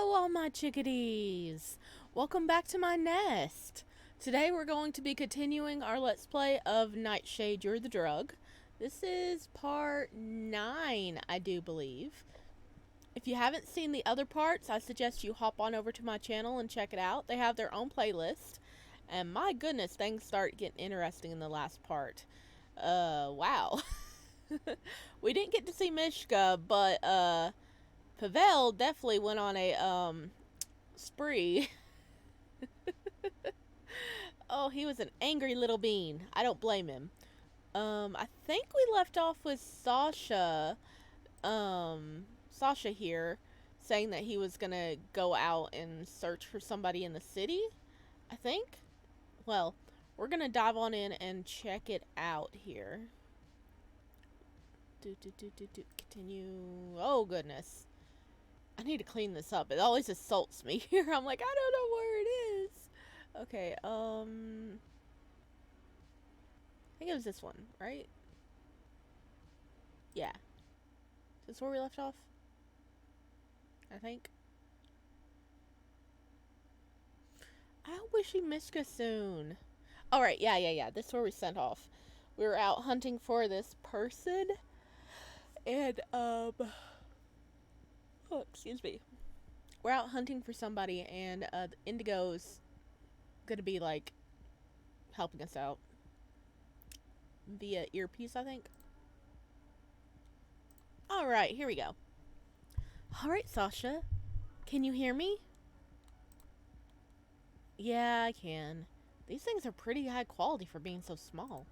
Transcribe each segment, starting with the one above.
Hello, all my chickadees! Welcome back to my nest. Today we're going to be continuing our Let's Play of Nightshade, You're the Drug. This is part 9, I do believe. If you haven't seen the other parts, I suggest you hop on over to my channel and check it out. They have their own playlist. And my goodness, things start getting interesting in the last part. Wow. We didn't get to see Mishka, but, Pavel definitely went on a, spree. Oh, he was an angry little bean. I don't blame him. I think we left off with Sasha, Sasha here, saying that he was gonna go out and search for somebody in the city, I think. Well, we're gonna dive on in and check it out here. Continue. Oh, goodness. I need to clean this up. It always assaults me here. I'm like, I don't know where it is. Okay, I think it was this one, right? Yeah. Is this where we left off? I think. I'll wish you Mishka soon. Alright, yeah. This is where we sent off. We were out hunting for this person. And, oh, excuse me. We're out hunting for somebody, and, Indigo's gonna be, like, helping us out. Via earpiece, I think. Alright, here we go. Alright, Sasha. Can you hear me? Yeah, I can. These things are pretty high quality for being so small.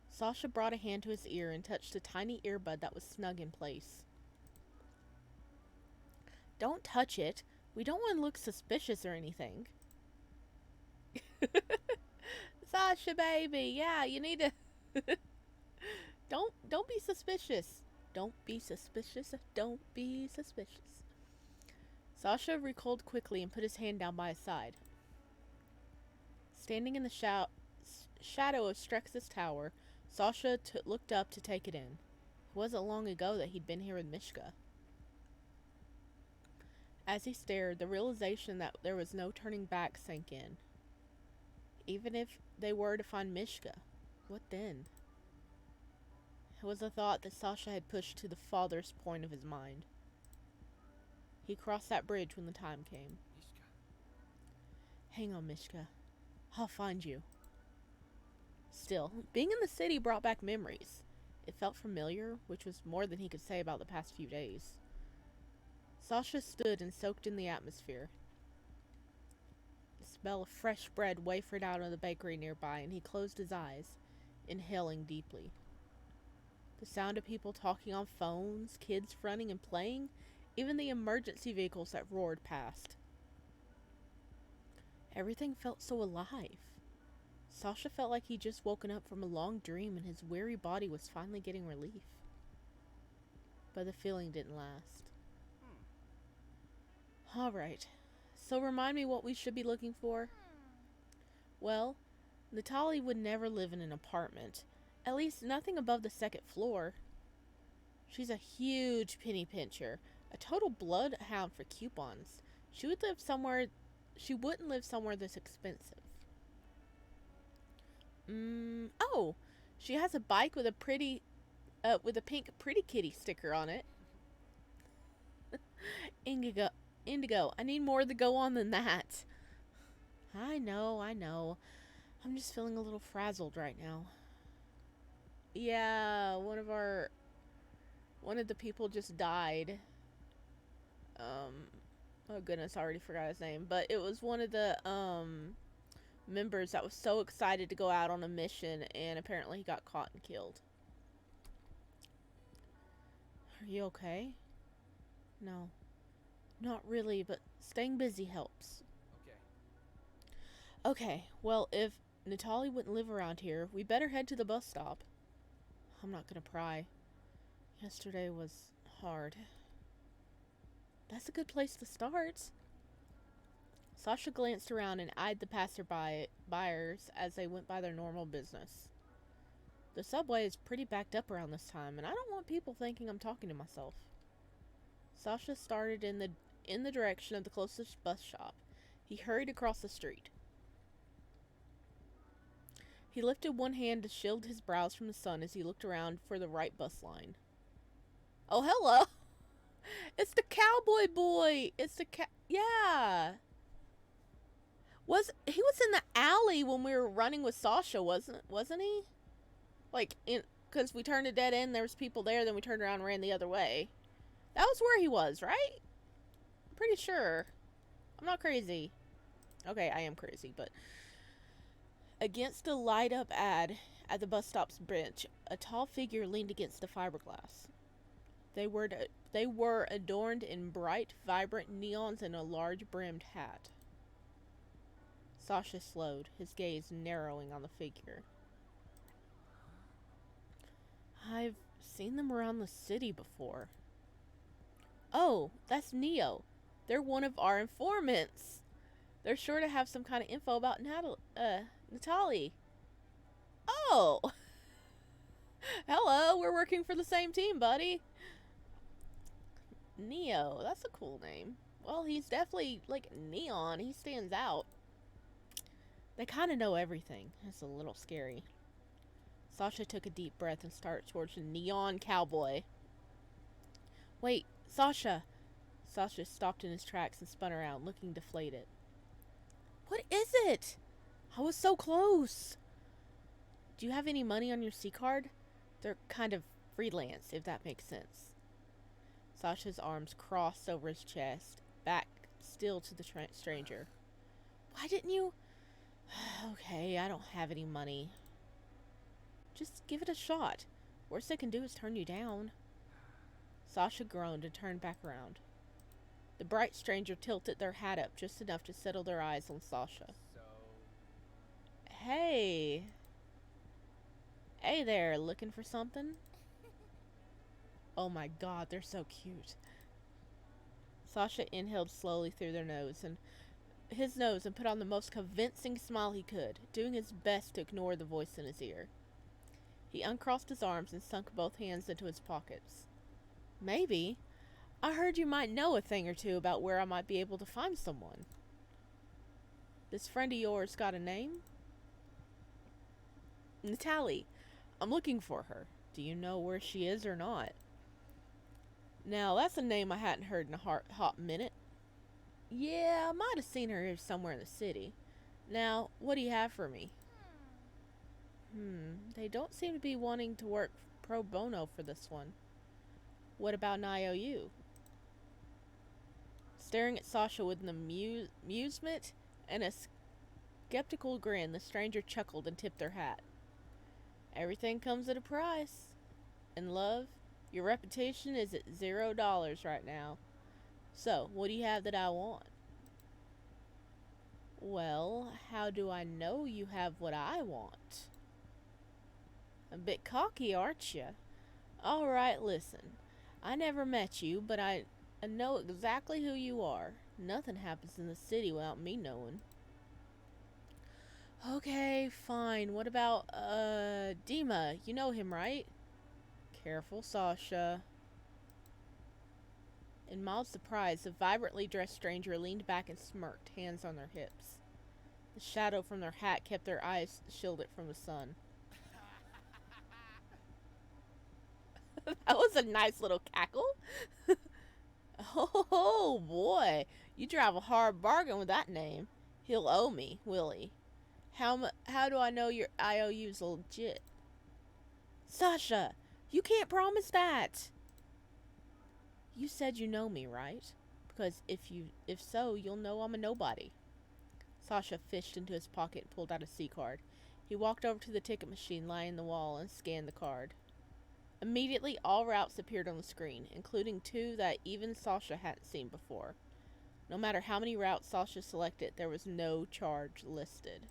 Sasha brought a hand to his ear and touched a tiny earbud that was snug in place. Don't touch it. We don't want to look suspicious or anything. Sasha, baby. Yeah, you need to... Don't be suspicious. Don't be suspicious. Don't be suspicious. Sasha recoiled quickly and put his hand down by his side. Standing in the shadow of Strex's tower, Sasha looked up to take it in. It wasn't long ago that he'd been here with Mishka. As he stared, the realization that there was no turning back sank in. Even if they were to find Mishka, what then? It was a thought that Sasha had pushed to the farthest point of his mind. He crossed that bridge when the time came. Mishka. Hang on, Mishka. I'll find you. Still, being in the city brought back memories. It felt familiar, which was more than he could say about the past few days. Sasha stood and soaked in the atmosphere. The smell of fresh bread wafered out of the bakery nearby, and he closed his eyes, inhaling deeply. The sound of people talking on phones, kids running and playing, even the emergency vehicles that roared past. Everything felt so alive. Sasha felt like he'd just woken up from a long dream and his weary body was finally getting relief. But the feeling didn't last. Alright, so remind me what we should be looking for? Well, Natalie would never live in an apartment. At least nothing above the second floor. She's a huge penny pincher, a total bloodhound for coupons. She wouldn't live somewhere this expensive. Oh, she has a bike with a pink pretty kitty sticker on it. Indigo, I need more to go on than that. I know. I'm just feeling a little frazzled right now. Yeah, one of the people just died. Oh goodness, I already forgot his name. But it was one of the, members that was so excited to go out on a mission, and apparently he got caught and killed. Are you okay? No. Not really, but staying busy helps. Okay, well, if Natalie wouldn't live around here, we better head to the bus stop. I'm not gonna pry. Yesterday was hard. That's a good place to start. Sasha glanced around and eyed the passerby-buyers as they went by their normal business. The subway is pretty backed up around this time, and I don't want people thinking I'm talking to myself. Sasha started in the in the direction of the closest bus stop. He hurried across the street. He lifted one hand to shield his brows from the sun as he looked around for the right bus line. Oh, hello! It's the cowboy boy! It's the yeah! He was in the alley when we were running with Sasha, wasn't he? Like, because we turned a dead end, there was people there, then we turned around and ran the other way. That was where he was, right? I'm pretty sure. I'm not crazy. Okay, I am crazy, but... Against a light-up ad at the bus stop's bench, a tall figure leaned against the fiberglass. They were adorned in bright, vibrant neons and a large-brimmed hat. Sasha slowed, his gaze narrowing on the figure. I've seen them around the city before. Oh, that's Neo. They're one of our informants. They're sure to have some kind of info about Natalie. Oh! Hello, we're working for the same team, buddy. Neo, that's a cool name. Well, he's definitely, like, neon. He stands out. They kind of know everything. It's a little scary. Sasha took a deep breath and started towards the neon cowboy. Wait, Sasha! Sasha stopped in his tracks and spun around, looking deflated. What is it? I was so close. Do you have any money on your C-card? They're kind of freelance, if that makes sense. Sasha's arms crossed over his chest, back still to the stranger. Why didn't you... Okay, I don't have any money. Just give it a shot. Worst they can do is turn you down. Sasha groaned and turned back around. The bright stranger tilted their hat up just enough to settle their eyes on Sasha. Hey. Hey there, looking for something? Oh my god, they're so cute. Sasha inhaled slowly through his nose and put on the most convincing smile he could, doing his best to ignore the voice in his ear. He uncrossed his arms and sunk both hands into his pockets. Maybe. I heard you might know a thing or two about where I might be able to find someone. This friend of yours got a name? Natalie. I'm looking for her. Do you know where she is or not? Now, that's a name I hadn't heard in a hot minute. Yeah, I might have seen her here somewhere in the city. Now, what do you have for me? They don't seem to be wanting to work pro bono for this one. What about an IOU? Staring at Sasha with an amusement and a skeptical grin, the stranger chuckled and tipped their hat. Everything comes at a price. And love, your reputation is at $0 right now. So, what do you have that I want? Well, how do I know you have what I want? A bit cocky, aren't you? Alright, listen. I never met you, but I know exactly who you are. Nothing happens in the city without me knowing. Okay, fine. What about, Dima? You know him, right? Careful, Sasha. In mild surprise, the vibrantly dressed stranger leaned back and smirked, hands on their hips. The shadow from their hat kept their eyes shielded from the sun. That was a nice little cackle. Oh boy, you drive a hard bargain with that name. He'll owe me, will he? How do I know your IOU's legit? Sasha, you can't promise that. You said you know me, right? Because if so, you'll know I'm a nobody. Sasha fished into his pocket and pulled out a C-card. He walked over to the ticket machine lying in the wall and scanned the card. Immediately, all routes appeared on the screen, including two that even Sasha hadn't seen before. No matter how many routes Sasha selected, there was no charge listed.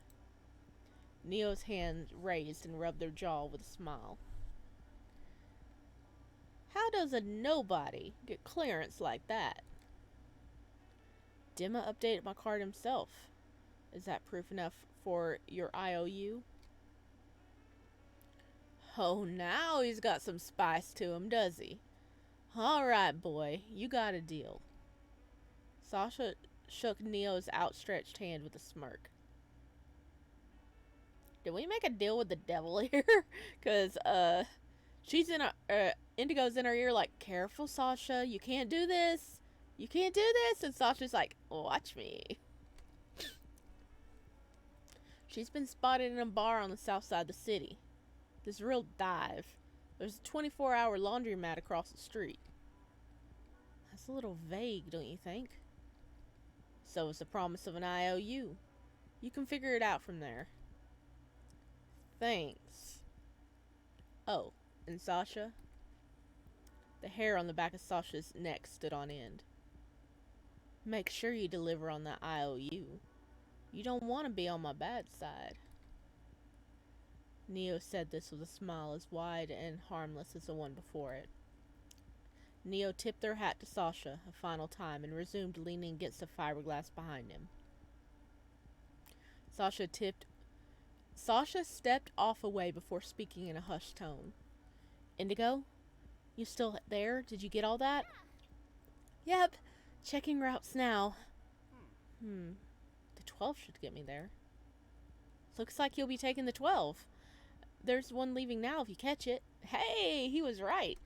Neo's hand raised and rubbed their jaw with a smile. How does a nobody get clearance like that? Dima updated my card himself. Is that proof enough for your IOU? Oh, now he's got some spice to him, does he? Alright, boy, you got a deal. Sasha shook Neo's outstretched hand with a smirk. Did we make a deal with the devil here? Because, she's in Indigo's in her ear like, careful, Sasha, you can't do this. You can't do this. And Sasha's like, watch me. She's been spotted in a bar on the south side of the city. This real dive. There's a 24-hour laundromat across the street. That's a little vague, don't you think? So is the promise of an IOU. You can figure it out from there. Thanks. Oh, and Sasha? The hair on the back of Sasha's neck stood on end. Make sure you deliver on that IOU. You don't want to be on my bad side. Neo said this with a smile as wide and harmless as the one before it. Neo tipped their hat to Sasha a final time and resumed leaning against the fiberglass behind him. Sasha stepped off away before speaking in a hushed tone. Indigo? You still there? Did you get all that? Yep. Checking routes now. The 12 should get me there. Looks like you'll be taking the 12. There's one leaving now if you catch it. Hey, he was right.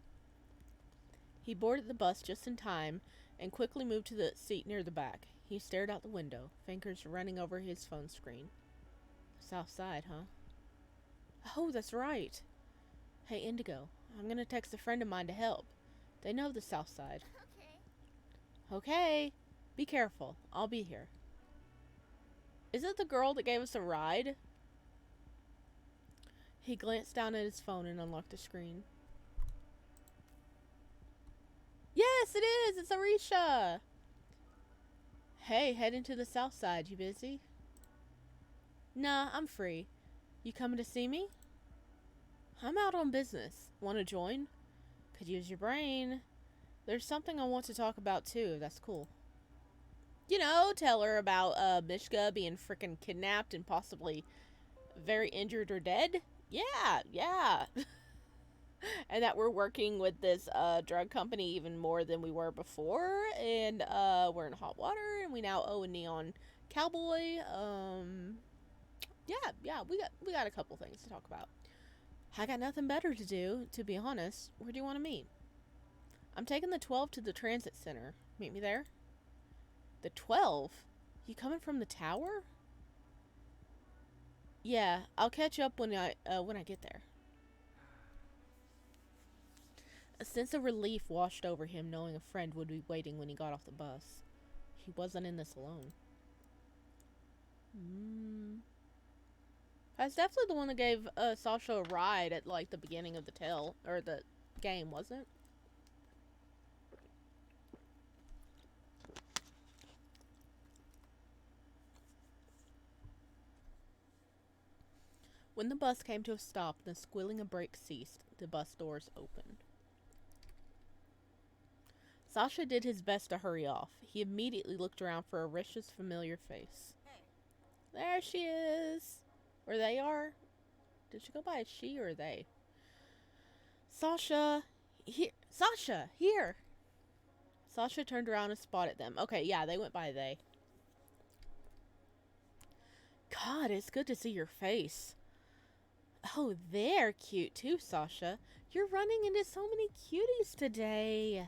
He boarded the bus just in time and quickly moved to the seat near the back. He stared out the window, fingers running over his phone screen. South side, huh? Oh, that's right. Hey, Indigo, I'm gonna text a friend of mine to help. They know the south side. Okay. Be careful. I'll be here. Is it the girl that gave us a ride? He glanced down at his phone and unlocked the screen. Yes, it is! It's Arisha! Hey, heading to the south side. You busy? Nah, I'm free. You coming to see me? I'm out on business. Want to join? Could use your brain. There's something I want to talk about too, if that's cool. You know, tell her about Mishka being frickin' kidnapped and possibly very injured or dead. Yeah. And that we're working with this drug company even more than we were before. And we're in hot water and we now owe a neon cowboy. Yeah, we got a couple things to talk about. I got nothing better to do, to be honest. Where do you want to meet? I'm taking the 12 to the transit center. Meet me there? The 12? You coming from the tower? Yeah, I'll catch up when I get there. A sense of relief washed over him, knowing a friend would be waiting when he got off the bus. He wasn't in this alone. That's definitely the one that gave Sasha a ride at like the beginning of the the game, wasn't it? When the bus came to a stop and the squealing of brakes ceased, the bus doors opened. Sasha did his best to hurry off. He immediately looked around for Arisha's familiar face. Hey. There she is. Or they are. Did she go by a she or a they? Sasha. Here. Sasha, here. Sasha turned around and spotted them. Okay, yeah, they went by they. God, it's good to see your face. Oh, they're cute too, Sasha. You're running into so many cuties today.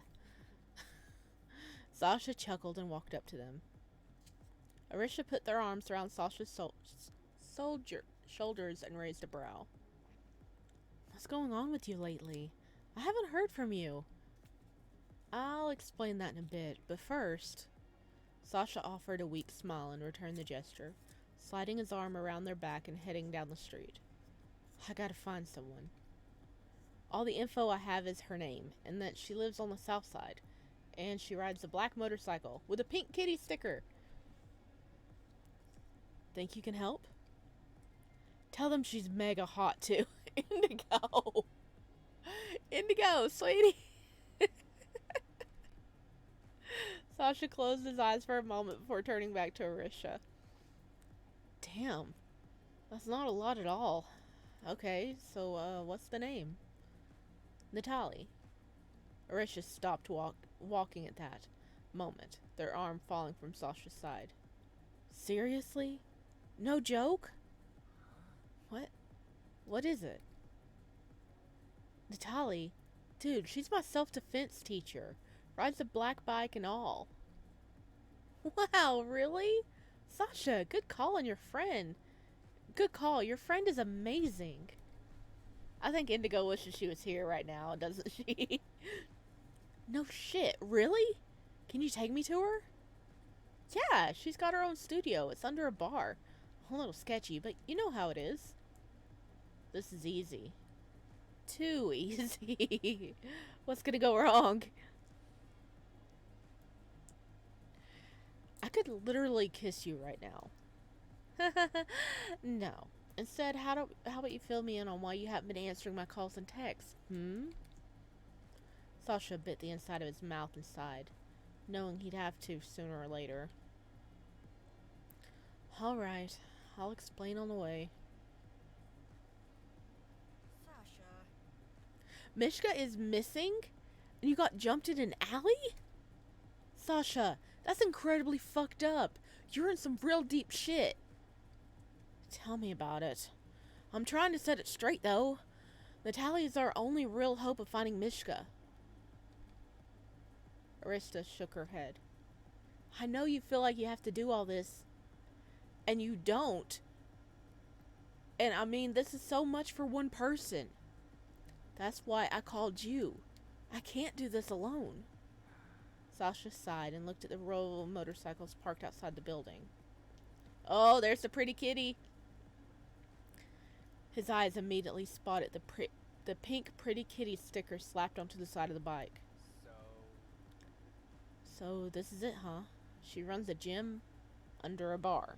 Sasha chuckled and walked up to them. Arisha put their arms around Sasha's shoulders and raised a brow. What's going on with you lately? I haven't heard from you. I'll explain that in a bit, but first... Sasha offered a weak smile and returned the gesture, sliding his arm around their back and heading down the street. I gotta find someone. All the info I have is her name, and that she lives on the south side, and she rides a black motorcycle with a pink kitty sticker. Think you can help? Tell them she's mega hot too. Indigo. Indigo, sweetie. Sasha closed his eyes for a moment before turning back to Arisha. Damn. That's not a lot at all. Okay, so, what's the name? Natalie. Arisha stopped walking at that. Moment, their arm falling from Sasha's side. Seriously? No joke? What? What is it? Natalie? Dude, she's my self-defense teacher. Rides a black bike and all. Wow, really? Sasha, good call on your friend. Good call. Your friend is amazing. I think Indigo wishes she was here right now, doesn't she? No shit, really? Can you take me to her? Yeah, she's got her own studio. It's under a bar. A little sketchy, but you know how it is. This is easy. Too easy. What's gonna go wrong? I could literally kiss you right now. No. Instead, how about you fill me in on why you haven't been answering my calls and texts? Sasha bit the inside of his mouth and sighed, knowing he'd have to sooner or later. Alright, I'll explain on the way. Sasha. Mishka is missing? And you got jumped in an alley? Sasha, that's incredibly fucked up. You're in some real deep shit. Tell me about it. I'm trying to set it straight, though. Natalia is our only real hope of finding Mishka. Arista shook her head. I know you feel like you have to do all this, and you don't. And I mean, this is so much for one person. That's why I called you. I can't do this alone. Sasha sighed and looked at the row of motorcycles parked outside the building. Oh, there's the pretty kitty. His eyes immediately spotted the pink pretty kitty sticker slapped onto the side of the bike. So this is it, huh? She runs a gym under a bar.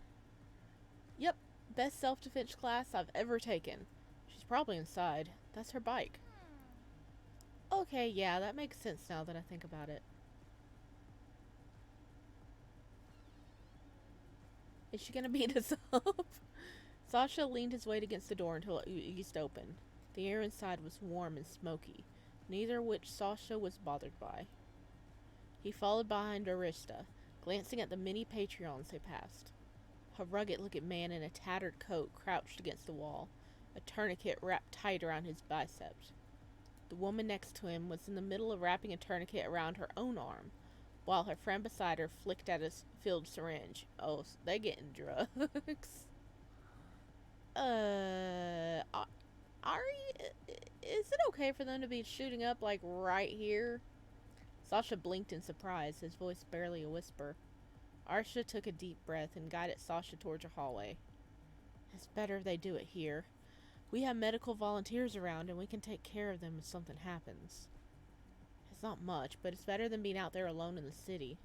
Yep, best self-defense class I've ever taken. She's probably inside. That's her bike. Okay, yeah, that makes sense now that I think about it. Is she gonna beat us up? Sasha leaned his weight against the door until it eased open. The air inside was warm and smoky, neither of which Sasha was bothered by. He followed behind Arista, glancing at the many Patreons they passed. A rugged-looking man in a tattered coat crouched against the wall, a tourniquet wrapped tight around his biceps. The woman next to him was in the middle of wrapping a tourniquet around her own arm, while her friend beside her flicked at a filled syringe. Oh, they getting drugs. Ari, is it okay for them to be shooting up, like, right here? Sasha blinked in surprise, his voice barely a whisper. Arsha took a deep breath and guided Sasha towards a hallway. It's better if they do it here. We have medical volunteers around and we can take care of them if something happens. It's not much, but it's better than being out there alone in the city.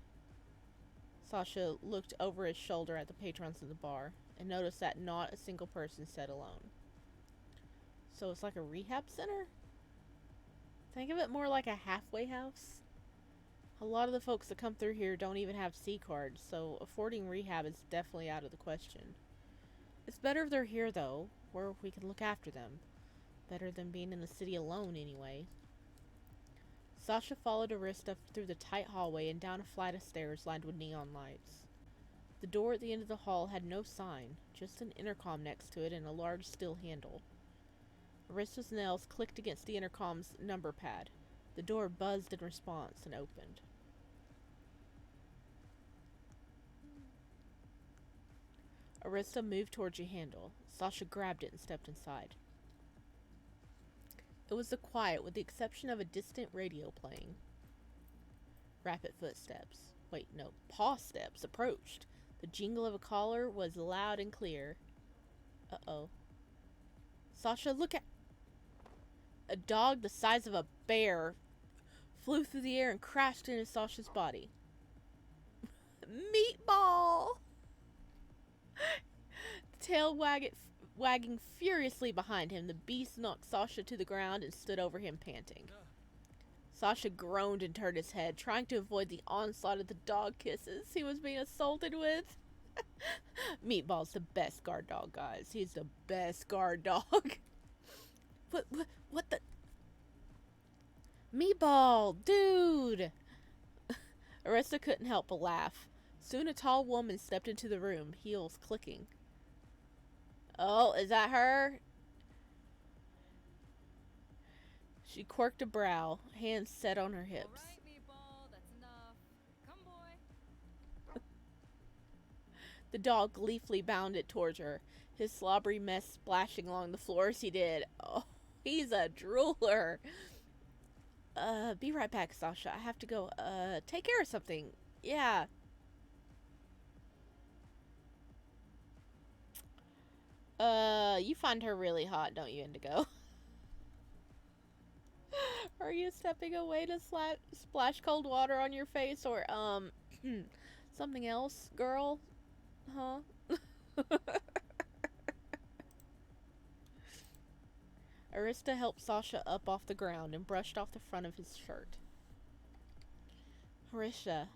Sasha looked over his shoulder at the patrons in the bar and noticed that not a single person said alone. So it's like a rehab center? Think of it more like a halfway house. A lot of the folks that come through here don't even have C cards, so affording rehab is definitely out of the question. It's better if they're here, though, where we can look after them. Better than being in the city alone, anyway. Sasha followed Arista through the tight hallway and down a flight of stairs lined with neon lights. The door at the end of the hall had no sign, just an intercom next to it and a large steel handle. Arista's nails clicked against the intercom's number pad. The door buzzed in response and opened. Arista moved towards the handle. Sasha grabbed it and stepped inside. It was a quiet, with the exception of a distant radio playing. Rapid footsteps. Wait, no, paw steps approached. The jingle of a collar was loud and clear. Uh-oh. Sasha, look at... A dog the size of a bear flew through the air and crashed into Sasha's body. Meatball! Tail wagging furiously behind him, the beast knocked Sasha to the ground and stood over him, panting. Sasha groaned and turned his head, trying to avoid the onslaught of the dog kisses he was being assaulted with. Meatball's the best guard dog, guys. He's the best guard dog. What the... Meatball, dude! Arista couldn't help but laugh. Soon a tall woman stepped into the room, heels clicking. Oh, is that her? She quirked a brow, hands set on her hips. All right, meatball, that's enough. Come, boy. The dog gleefully bounded towards her, his slobbery mess splashing along the floor as he did. Oh, he's a drooler. Be right back, Sasha. I have to go, take care of something. Yeah. You find her really hot, don't you, Indigo? Are you stepping away to splash cold water on your face or, something else, girl? Huh? Arista helped Sasha up off the ground and brushed off the front of his shirt. Arista,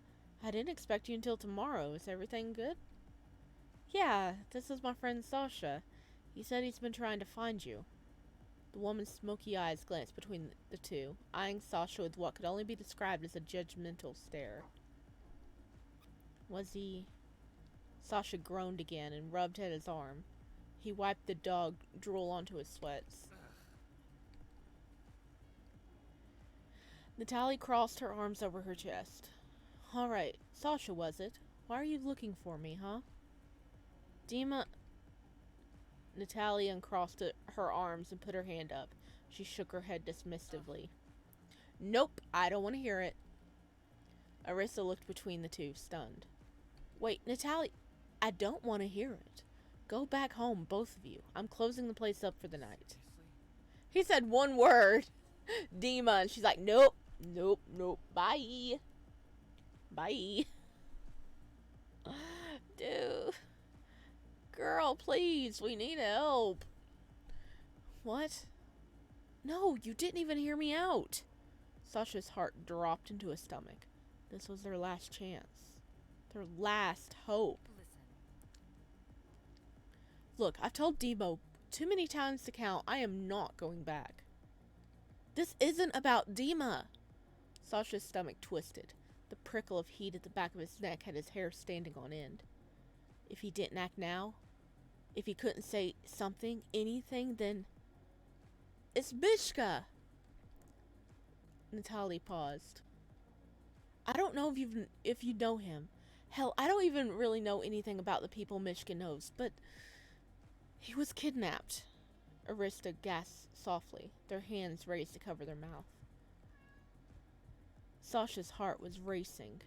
I didn't expect you until tomorrow. Is everything good? Yeah, this is my friend Sasha. He said he's been trying to find you. The woman's smoky eyes glanced between the two, eyeing Sasha with what could only be described as a judgmental stare. Was he... Sasha groaned again and rubbed at his arm. He wiped the dog drool onto his sweats. Natalie crossed her arms over her chest. Alright, Sasha, was it? Why are you looking for me, huh? Dima... Natalie uncrossed her arms and put her hand up. She shook her head dismissively. Nope, I don't want to hear it. Arista looked between the two, stunned. Wait, Natalie, I don't want to hear it. Go back home, both of you. I'm closing the place up for the night. He said one word. Dima, and she's like, nope, nope, nope, bye. Bye. Dude. Girl, please, we need help. What? No, you didn't even hear me out. Sasha's heart dropped into his stomach. This was their last chance. Their last hope. Listen. Look, I've told Dima too many times to count. I am not going back. This isn't about Dima. Sasha's stomach twisted. The prickle of heat at the back of his neck had his hair standing on end. If he didn't act now, if he couldn't say something, anything, then... It's Mishka! Natalie paused. I don't know if you know him. Hell, I don't even really know anything about the people Mishka knows, but... He was kidnapped. Arista gasped softly, their hands raised to cover their mouth. Sasha's heart was racing.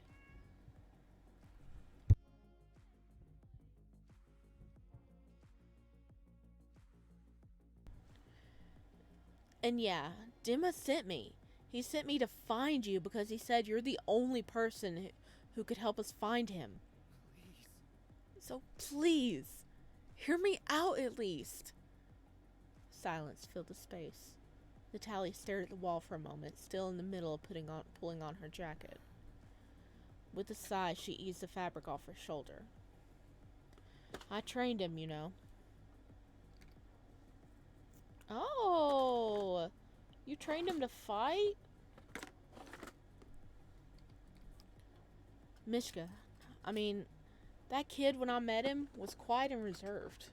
And yeah, Dima sent me. He sent me to find you because he said you're the only person who could help us find him. Please. So please, hear me out at least. Silence filled the space. Natalie stared at the wall for a moment, still in the middle of pulling on her jacket. With a sigh, she eased the fabric off her shoulder. I trained him, you know. Oh, you trained him to fight? Mishka, I mean, that kid when I met him was quiet and reserved.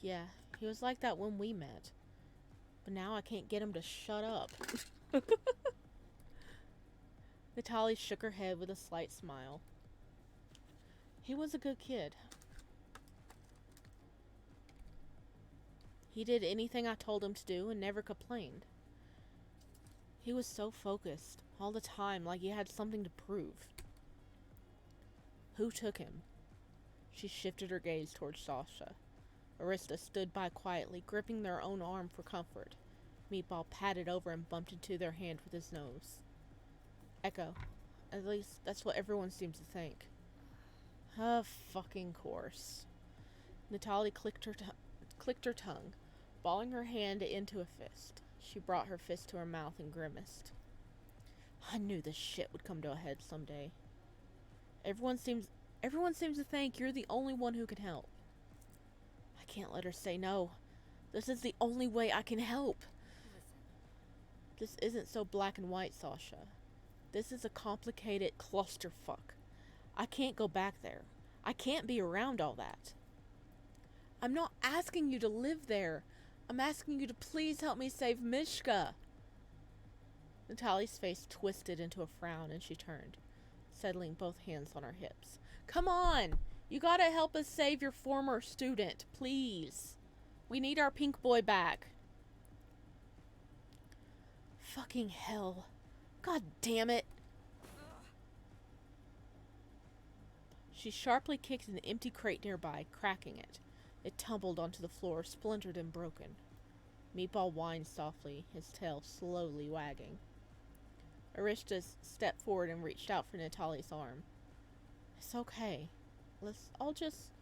Yeah, he was like that when we met. But now I can't get him to shut up. Natalie shook her head with a slight smile. He was a good kid. He did anything I told him to do and never complained. He was so focused all the time, like he had something to prove. Who took him? She shifted her gaze towards Sasha. Arista stood by quietly, gripping their own arm for comfort. Meatball patted over and bumped into their hand with his nose. Echo. At least that's what everyone seems to think. Fucking course. Natalie clicked her tongue, balling her hand into a fist. She brought her fist to her mouth and grimaced. I knew this shit would come to a head someday. Everyone seems to think you're the only one who can help. I can't let her say no. This is the only way I can help. Listen. This isn't so black and white, Sasha. This is a complicated clusterfuck. I can't go back there. I can't be around all that. I'm not asking you to live there. I'm asking you to please help me save Mishka. Natalie's face twisted into a frown and she turned, settling both hands on her hips. Come on! You gotta help us save your former student, please. We need our pink boy back. Fucking hell. God damn it. She sharply kicked an empty crate nearby, cracking it. It tumbled onto the floor, splintered and broken. Meatball whined softly, his tail slowly wagging. Arista stepped forward and reached out for Natalie's arm. It's okay. Let's all just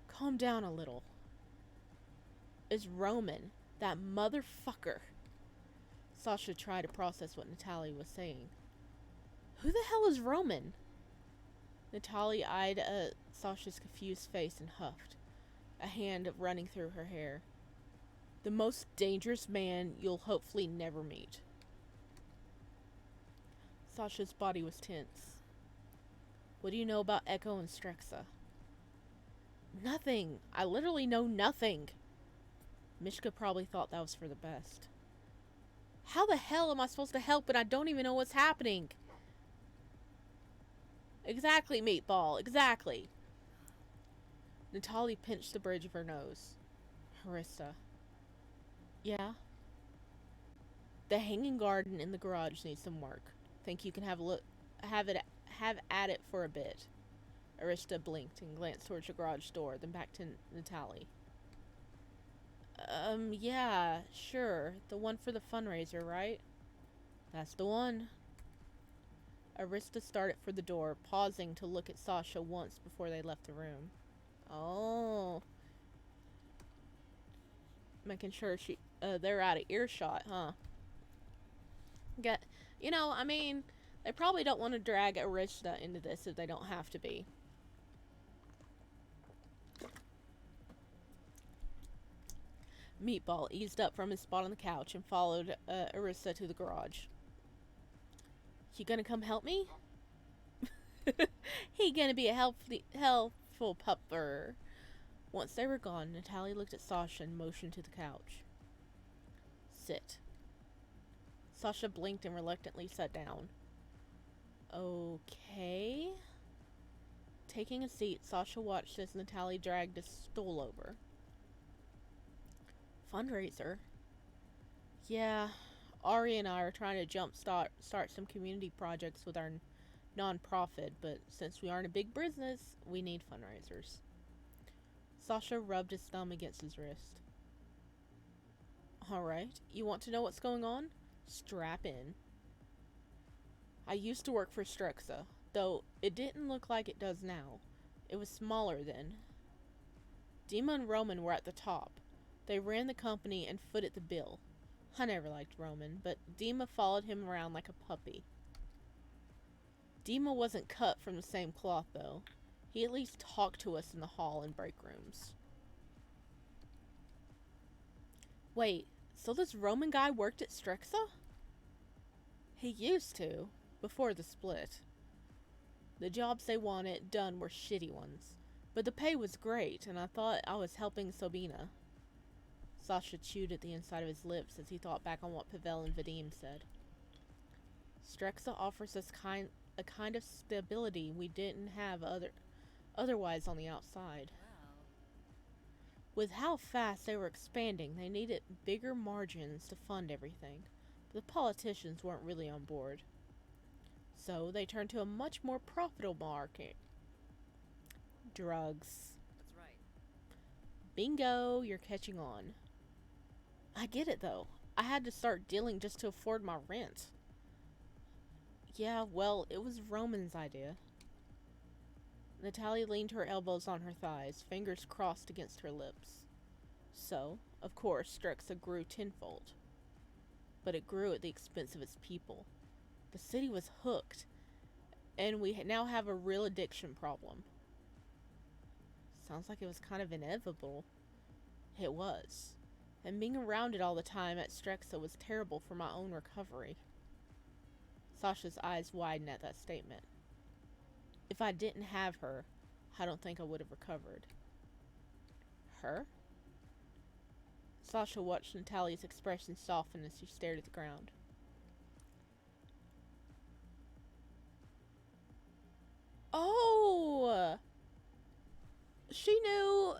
calm down a little. It's Roman, that motherfucker. Sasha tried to process what Natalie was saying. Who the hell is Roman? Natalie eyed Sasha's confused face and huffed, a hand running through her hair. The most dangerous man you'll hopefully never meet. Sasha's body was tense. What do you know about Echo and Strexa? Nothing. I literally know nothing. Mishka probably thought that was for the best. How the hell am I supposed to help when I don't even know what's happening? Exactly, Meatball. Exactly. Natalie pinched the bridge of her nose. Harissa. Yeah? The hanging garden in the garage needs some work. Think you can have at it for a bit. Arista blinked and glanced towards the garage door, then back to Natalie. Yeah, sure. The one for the fundraiser, right? That's the one. Arista started for the door, pausing to look at Sasha once before they left the room. Oh. Making sure they're out of earshot, huh? They probably don't want to drag Arista into this if they don't have to be. Meatball eased up from his spot on the couch and followed Arista to the garage. You gonna come help me? He gonna be a helpful pupper. Once they were gone, Natalie looked at Sasha and motioned to the couch. Sit. Sasha blinked and reluctantly sat down. Okay. Taking a seat, Sasha watched as Natalie dragged a stool over. Fundraiser? Yeah, Ari and I are trying to start some community projects with our non-profit, but since we aren't a big business, we need fundraisers. Sasha rubbed his thumb against his wrist. Alright, you want to know what's going on? Strap in. I used to work for Strexa, though it didn't look like it does now. It was smaller then. Dima and Roman were at the top. They ran the company and footed the bill. I never liked Roman, but Dima followed him around like a puppy. Dima wasn't cut from the same cloth, though. He at least talked to us in the hall and break rooms. Wait, so this Roman guy worked at Strexa? He used to, before the split. The jobs they wanted done were shitty ones, but the pay was great, and I thought I was helping Sabina. Sasha chewed at the inside of his lips as he thought back on what Pavel and Vadim said. Strexa offers us a kind of stability we didn't have otherwise on the outside. With how fast they were expanding, they needed bigger margins to fund everything, but the politicians weren't really on board. So they turned to a much more profitable market. Drugs. That's right. Bingo, you're catching on. I get it, though. I had to start dealing just to afford my rent. Yeah, well, it was Roman's idea. Natalie leaned her elbows on her thighs, fingers crossed against her lips. So, of course, Strexa grew tenfold. But it grew at the expense of its people. The city was hooked, and we now have a real addiction problem. Sounds like it was kind of inevitable. It was. And being around it all the time at Strexa was terrible for my own recovery. Sasha's eyes widened at that statement. If I didn't have her, I don't think I would have recovered. Her? Sasha watched Natalia's expression soften as she stared at the ground. Oh! She knew,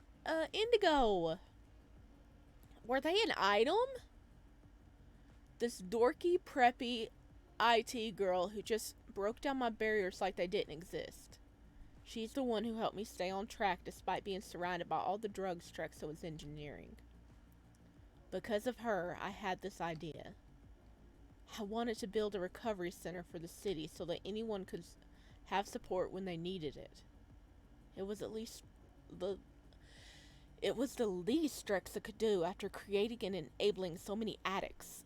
Indigo. Were they an item? This dorky, preppy IT girl who just broke down my barriers like they didn't exist. She's the one who helped me stay on track despite being surrounded by all the drugs Strexa was engineering. Because of her, I had this idea. I wanted to build a recovery center for the city so that anyone could have support when they needed it. It was the least Strexa could do after creating and enabling so many addicts.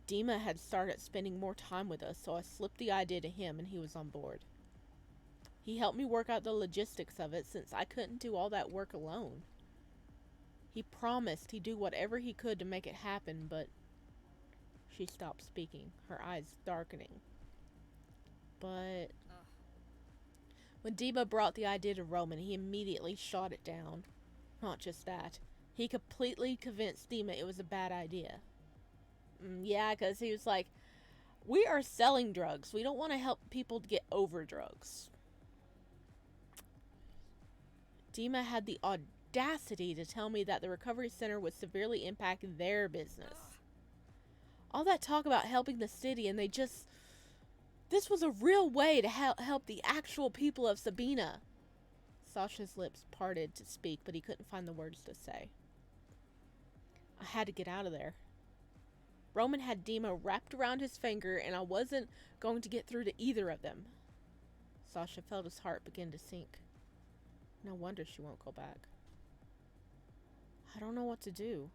Dima had started spending more time with us, so I slipped the idea to him and he was on board. He helped me work out the logistics of it since I couldn't do all that work alone. He promised he'd do whatever he could to make it happen, but... She stopped speaking, her eyes darkening. But... When Dima brought the idea to Roman, he immediately shot it down. Not just that. He completely convinced Dima it was a bad idea. Yeah, because he was like, we are selling drugs. We don't want to help people get over drugs. Dima had the audacity to tell me that the recovery center would severely impact their business. All that talk about helping the city, and they just... This was a real way to help the actual people of Sabina. Sasha's lips parted to speak, but he couldn't find the words to say. I had to get out of there. Roman had Dima wrapped around his finger, and I wasn't going to get through to either of them. Sasha felt his heart begin to sink. No wonder she won't go back. I don't know what to do.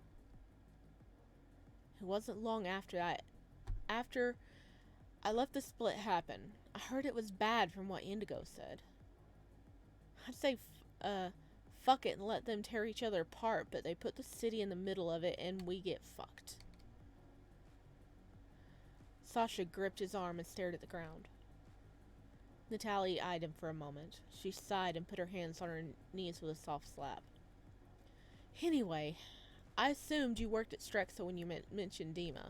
It wasn't long after I let the split happen. I heard it was bad from what Indigo said. I'd say, fuck it and let them tear each other apart, but they put the city in the middle of it and we get fucked. Sasha gripped his arm and stared at the ground. Natalia eyed him for a moment. She sighed and put her hands on her knees with a soft slap. Anyway, I assumed you worked at Strexa when you mentioned Dima.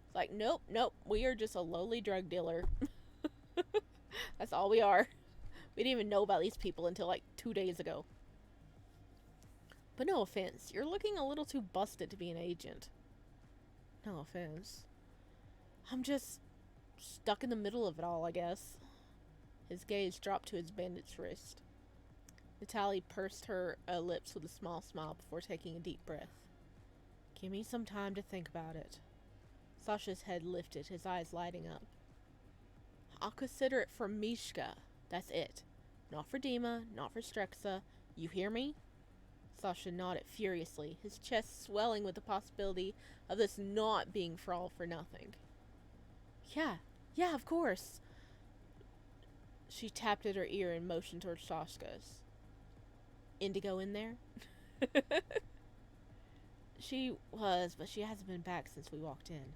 It's like, nope, we are just a lowly drug dealer. That's all we are. We didn't even know about these people until like 2 days ago. But no offense, you're looking a little too busted to be an agent. No offense. I'm just stuck in the middle of it all, I guess. His gaze dropped to his bandaged wrist. Natalie pursed her lips with a small smile before taking a deep breath. Give me some time to think about it. Sasha's head lifted, his eyes lighting up. I'll consider it for Mishka. That's it. Not for Dima, not for Strexa. You hear me? Sasha nodded furiously, his chest swelling with the possibility of this not being for all for nothing. Yeah, of course. She tapped at her ear and motioned towards Sasha's. Indigo in there? She was, but she hasn't been back since we walked in.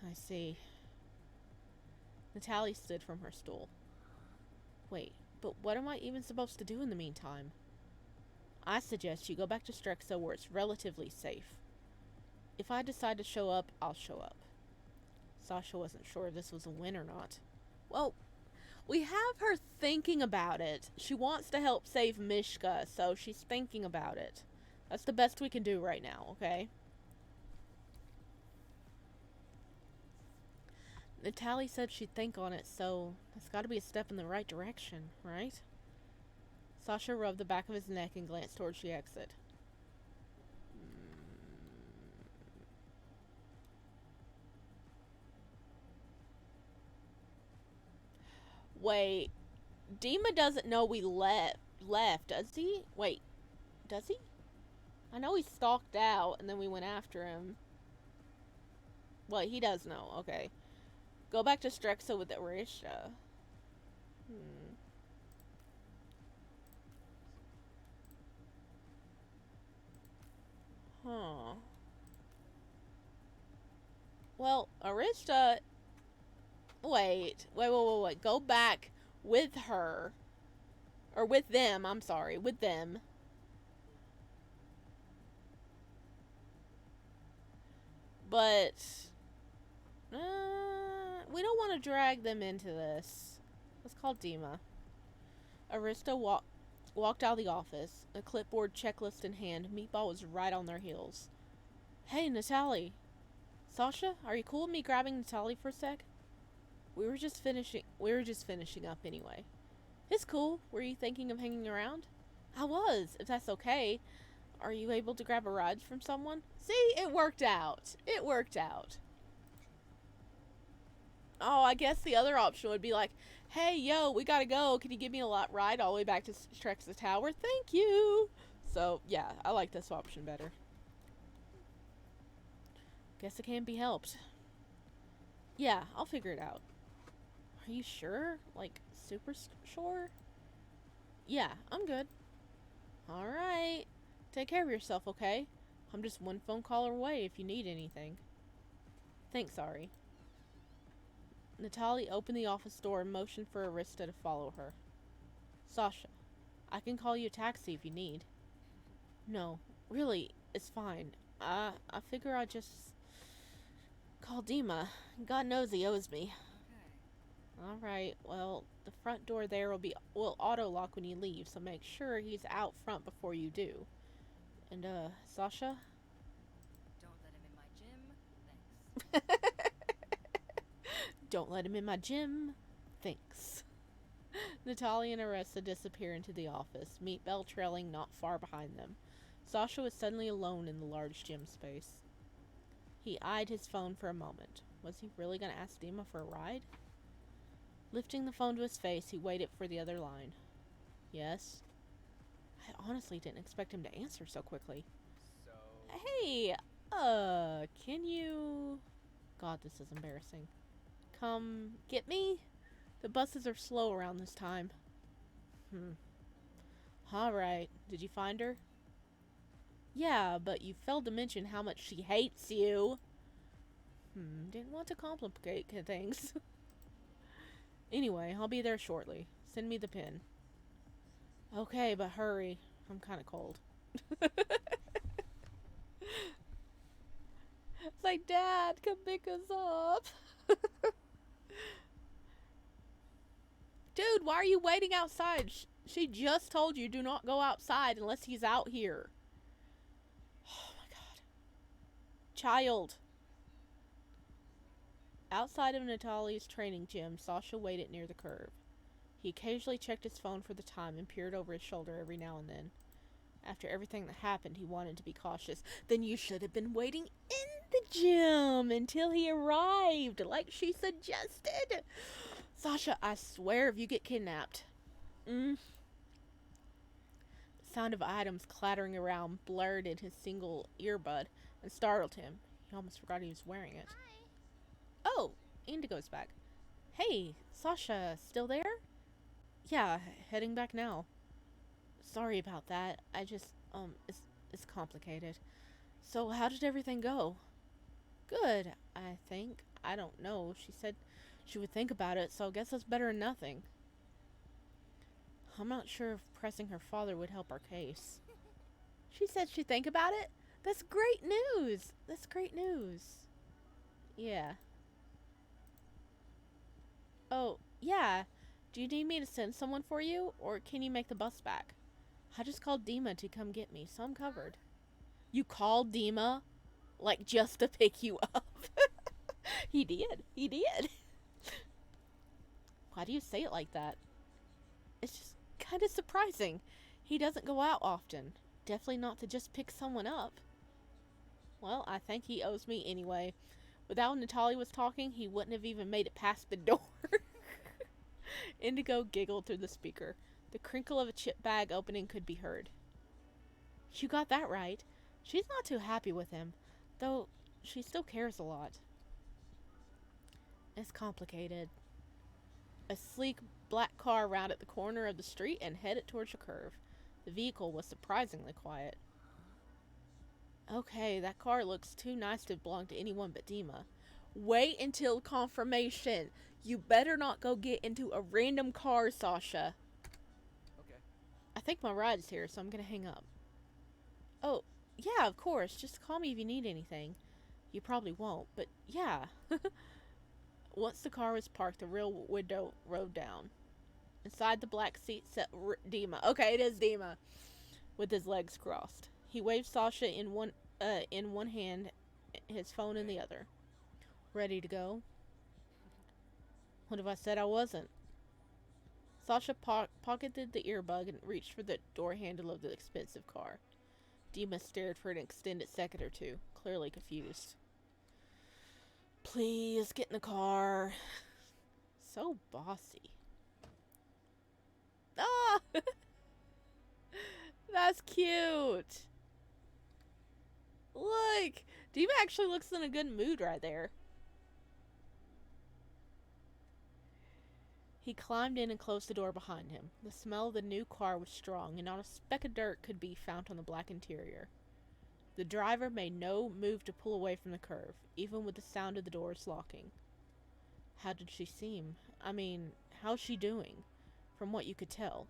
I see. Natalie stood from her stool. Wait, but what am I even supposed to do in the meantime? I suggest you go back to Strexa where it's relatively safe. If I decide to show up, I'll show up. Sasha wasn't sure if this was a win or not. Well, we have her thinking about it. She wants to help save Mishka, so she's thinking about it. That's the best we can do right now, okay? Natalie said she'd think on it, so that's gotta be a step in the right direction, right? Sasha rubbed the back of his neck and glanced towards the exit. Wait, Dima doesn't know we left, does he? Wait, does he? I know he stalked out and then we went after him. Well, he does know, okay. Go back to Strexa with Arisha. Huh. Well, Arista Wait. Go back with her. Or with them, I'm sorry. With them. But we don't want to drag them into this. Let's call Dima. Arista walked out of the office, a clipboard checklist in hand. Meatball was right on their heels. Hey, Natalie. Sasha, are you cool with me grabbing Natalie for a sec? We were just finishing up anyway. It's cool. Were you thinking of hanging around? I was, if that's okay. Are you able to grab a ride from someone? See, it worked out. It worked out. Oh, I guess the other option would be like, hey, yo, we gotta go. Can you give me a ride all the way back to Strexa Tower? Thank you. So, yeah, I like this option better. Guess it can't be helped. Yeah, I'll figure it out. Are you sure? Like, super sure? Yeah, I'm good. Alright. Take care of yourself, okay? I'm just one phone call away if you need anything. Thanks, Ari. Natalie opened the office door and motioned for Arista to follow her. Sasha, I can call you a taxi if you need. No, really, it's fine. I figure I'd just call Dima. God knows he owes me. Okay. Alright, well, the front door there will auto-lock when you leave, so make sure he's out front before you do. And, Sasha? Don't let him in my gym. Thanks. Don't let him in my gym. Thanks. Natalia and Aressa disappear into the office, Meatbell trailing not far behind them. Sasha was suddenly alone in the large gym space. He eyed his phone for a moment. Was he really going to ask Dima for a ride? Lifting the phone to his face, he waited for the other line. Yes? I honestly didn't expect him to answer so quickly. So... Hey, can you... God, this is embarrassing. Come get me? The buses are slow around this time. Alright, did you find her? Yeah, but you failed to mention how much she hates you. Didn't want to complicate things. Anyway, I'll be there shortly. Send me the pin. Okay, but hurry. I'm kind of cold. It's like, Dad, come pick us up. Dude, why are you waiting outside? She just told you do not go outside unless he's out here. Oh my god. Child. Outside of Natalie's training gym, Sasha waited near the curb. He occasionally checked his phone for the time and peered over his shoulder every now and then. After everything that happened, he wanted to be cautious. Then you should have been waiting in the gym until he arrived, like she suggested. Sasha, I swear if you get kidnapped. The sound of items clattering around blurred in his single earbud and startled him. He almost forgot he was wearing it. Hi. Oh, Indigo's back. Hey, Sasha, still there? Yeah, heading back now. Sorry about that. I just, it's complicated. So, how did everything go? Good, I think. I don't know. She said she would think about it, so I guess that's better than nothing. I'm not sure if pressing her father would help our case. She said she'd think about it? That's great news! That's great news. Yeah. Oh, yeah. Do you need me to send someone for you, or can you make the bus back? I just called Dima to come get me, so I'm covered. You called Dima? Like, just to pick you up? He did. He did. Why do you say it like that? It's just kind of surprising. He doesn't go out often. Definitely not to just pick someone up. Well, I think he owes me anyway. Without Natalie was talking, he wouldn't have even made it past the door. Indigo giggled through the speaker. The crinkle of a chip bag opening could be heard. You got that right. She's not too happy with him, though she still cares a lot. It's complicated. A sleek black car rounded the corner of the street and headed towards a curve. The vehicle was surprisingly quiet. Okay, that car looks too nice to belong to anyone but Dima. Wait until confirmation. You better not go get into a random car, Sasha. Okay. I think my ride's here, so I'm gonna hang up. Oh, yeah, of course. Just call me if you need anything. You probably won't, but yeah. Once the car was parked, the rear window rolled down. Inside the black seat sat Dima. Okay, it is Dima, with his legs crossed. He waved Sasha in one hand, his phone in the other. Ready to go? What if I said I wasn't? Sasha pocketed the earbud and reached for the door handle of the expensive car. Dima stared for an extended second or two, clearly confused. Please, get in the car. So bossy. Ah! That's cute. Look! Dima actually looks in a good mood right there. He climbed in and closed the door behind him. The smell of the new car was strong, and not a speck of dirt could be found on the black interior. The driver made no move to pull away from the curve, even with the sound of the doors locking. How did she seem? I mean, how's she doing? From what you could tell.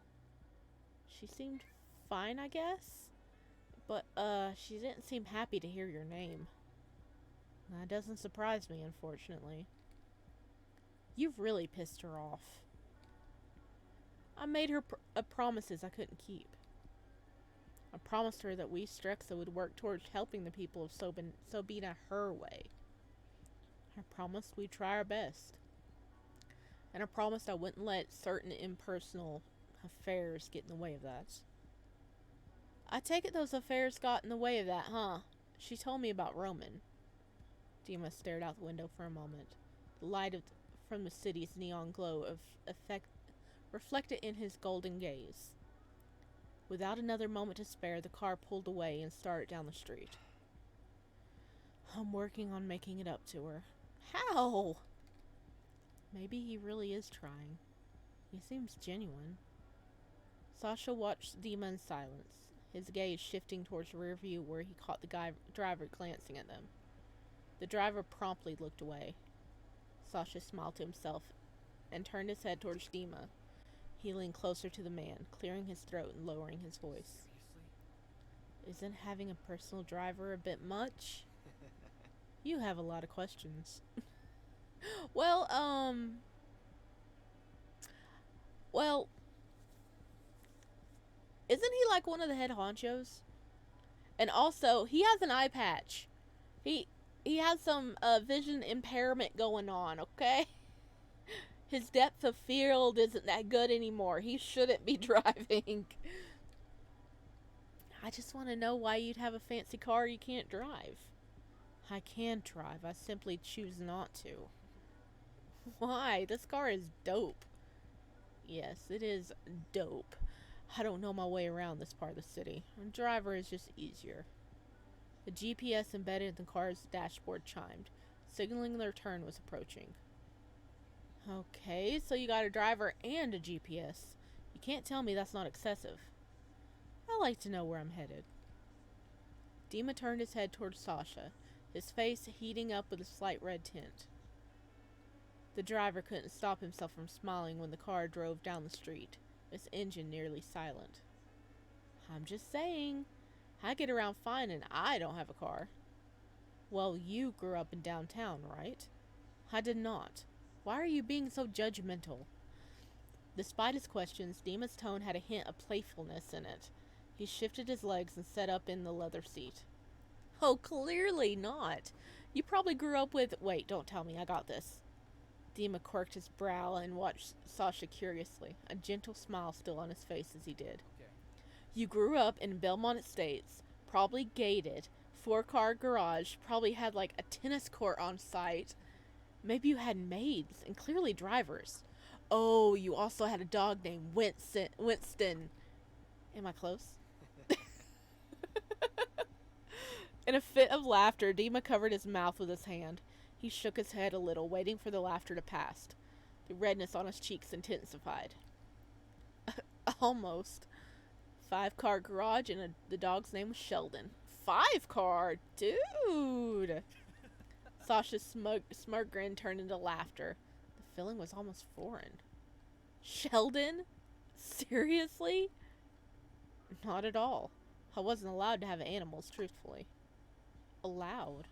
She seemed fine, I guess? But, she didn't seem happy to hear your name. That doesn't surprise me, unfortunately. You've really pissed her off. I made her promises I couldn't keep. I promised her that we Strexa would work towards helping the people of Sobina her way. I promised we'd try our best. And I promised I wouldn't let certain impersonal affairs get in the way of that. I take it those affairs got in the way of that, huh? She told me about Roman. Dima stared out the window for a moment. The light from the city's neon glow of effect reflected in his golden gaze. Without another moment to spare, the car pulled away and started down the street. I'm working on making it up to her. How? Maybe he really is trying. He seems genuine. Sasha watched Dima in silence, his gaze shifting towards the rear view where he caught the driver glancing at them. The driver promptly looked away. Sasha smiled to himself and turned his head towards Dima. He leaned closer to the man, clearing his throat and lowering his voice. Seriously? Isn't having a personal driver a bit much? You have a lot of questions. Well, isn't he like one of the head honchos? And also, he has an eye patch. He has some vision impairment going on, okay? His depth of field isn't that good anymore. He shouldn't be driving. I just want to know why you'd have a fancy car you can't drive. I can drive. I simply choose not to. Why? This car is dope. Yes, it is dope. I don't know my way around this part of the city. A driver is just easier. The GPS embedded in the car's dashboard chimed, signaling their turn was approaching. Okay, so you got a driver and a GPS. You can't tell me that's not excessive. I like to know where I'm headed. Dima turned his head towards Sasha, his face heating up with a slight red tint. The driver couldn't stop himself from smiling when the car drove down the street, its engine nearly silent. I'm just saying, I get around fine and I don't have a car. Well, you grew up in downtown, right? I did not. Why are you being so judgmental? Despite his questions, Dima's tone had a hint of playfulness in it. He shifted his legs and sat up in the leather seat. Oh, clearly not. You probably grew up with... Wait, don't tell me. I got this. Dima quirked his brow and watched Sasha curiously, a gentle smile still on his face as he did. Okay. You grew up in Belmont Estates, probably gated, 4-car garage, probably had like a tennis court on site. Maybe you had maids, and clearly drivers. Oh, you also had a dog named Winston. Am I close? In a fit of laughter, Dima covered his mouth with his hand. He shook his head a little, waiting for the laughter to pass. The redness on his cheeks intensified. Almost. 5-car garage, and the dog's name was Sheldon. 5-car? Dude! Sasha's smug grin turned into laughter. The feeling was almost foreign. Sheldon? Seriously? Not at all. I wasn't allowed to have animals, truthfully. Allowed?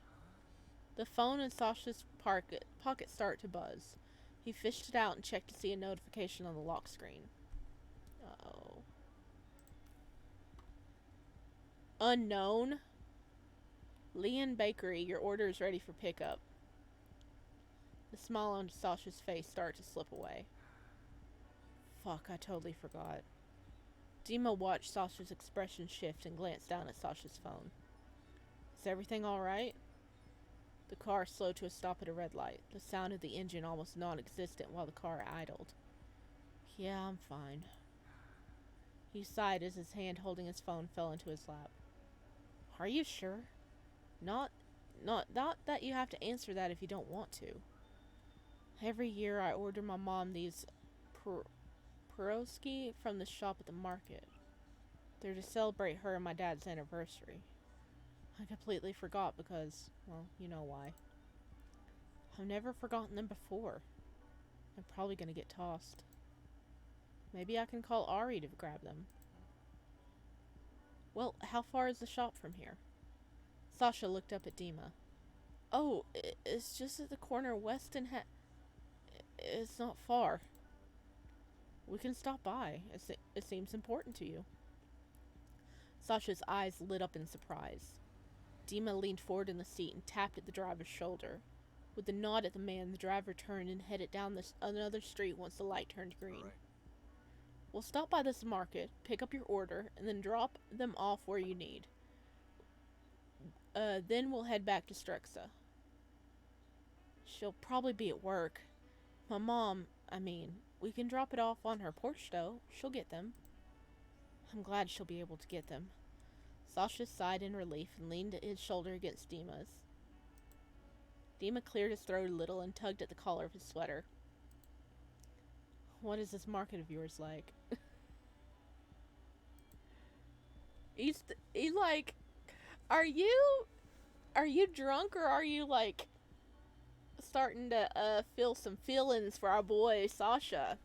The phone in Sasha's pocket started to buzz. He fished it out and checked to see a notification on the lock screen. Uh-oh. Unknown? Leon Bakery, your order is ready for pickup. The smile on Sasha's face started to slip away. Fuck, I totally forgot. Dima watched Sasha's expression shift and glanced down at Sasha's phone. Is everything alright? The car slowed to a stop at a red light, the sound of the engine almost non-existent while the car idled. Yeah, I'm fine. He sighed as his hand holding his phone fell into his lap. Are you sure? Not that you have to answer that if you don't want to. Every year I order my mom these pierogi from the shop at the market. They're to celebrate her and my dad's anniversary. I completely forgot because, well, you know why. I've never forgotten them before. I'm probably gonna get tossed. Maybe I can call Ari to grab them. Well, how far is the shop from here? Sasha looked up at Dima. Oh, it's just at the corner west and it's not far. We can stop by. It seems important to you. Sasha's eyes lit up in surprise. Dima leaned forward in the seat and tapped at the driver's shoulder. With a nod at the man, the driver turned and headed down another street once the light turned green. All right. We'll stop by this market, pick up your order, and then drop them off where you need. Then we'll head back to Strexa. She'll probably be at work. My mom, we can drop it off on her porch though. She'll get them. I'm glad she'll be able to get them. Sasha sighed in relief and leaned his shoulder against Dima's. Dima cleared his throat a little and tugged at the collar of his sweater. What is this market of yours like? He's like, are you drunk or are you like starting to feel some feelings for our boy Sasha?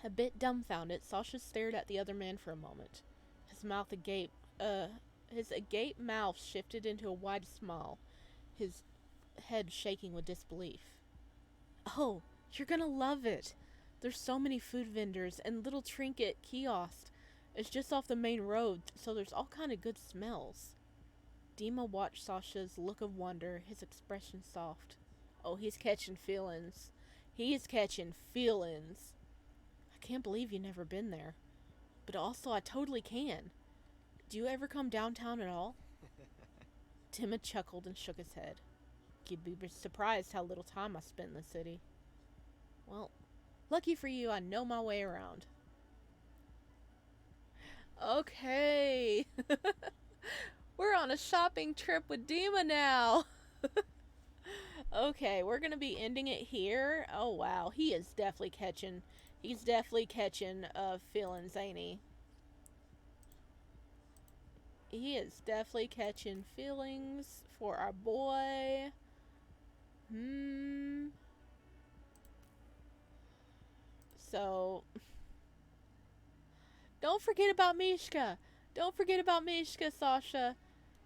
A bit dumbfounded, Sasha stared at the other man for a moment. His agape mouth shifted into a wide smile, his head shaking with disbelief. Oh, you're gonna love it. There's so many food vendors and little trinket kiosks. It's just off the main road, so there's all kind of good smells. Dima watched Sasha's look of wonder, his expression soft. Oh, he's catching feelings. He's catching feelings. I can't believe you've never been there. But also, I totally can. Do you ever come downtown at all? Dima chuckled and shook his head. You'd be surprised how little time I spent in the city. Well, lucky for you, I know my way around. Okay. We're on a shopping trip with Dima now. Okay, we're gonna be ending it here. Oh wow, he's definitely catching feelings, ain't he? He is definitely catching feelings for our boy. So, don't forget about Mishka. Don't forget about Mishka, Sasha.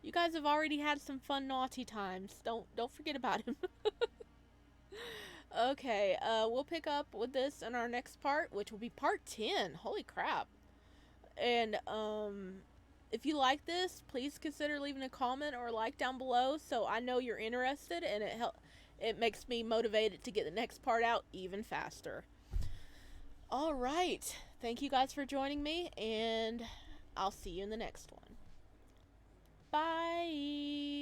You guys have already had some fun naughty times. Don't forget about him. Okay, we'll pick up with this in our next part, which will be part 10. Holy crap. And, if you like this, please consider leaving a comment or a like down below so I know you're interested, and it makes me motivated to get the next part out even faster. Alright, thank you guys for joining me, and I'll see you in the next one. Bye!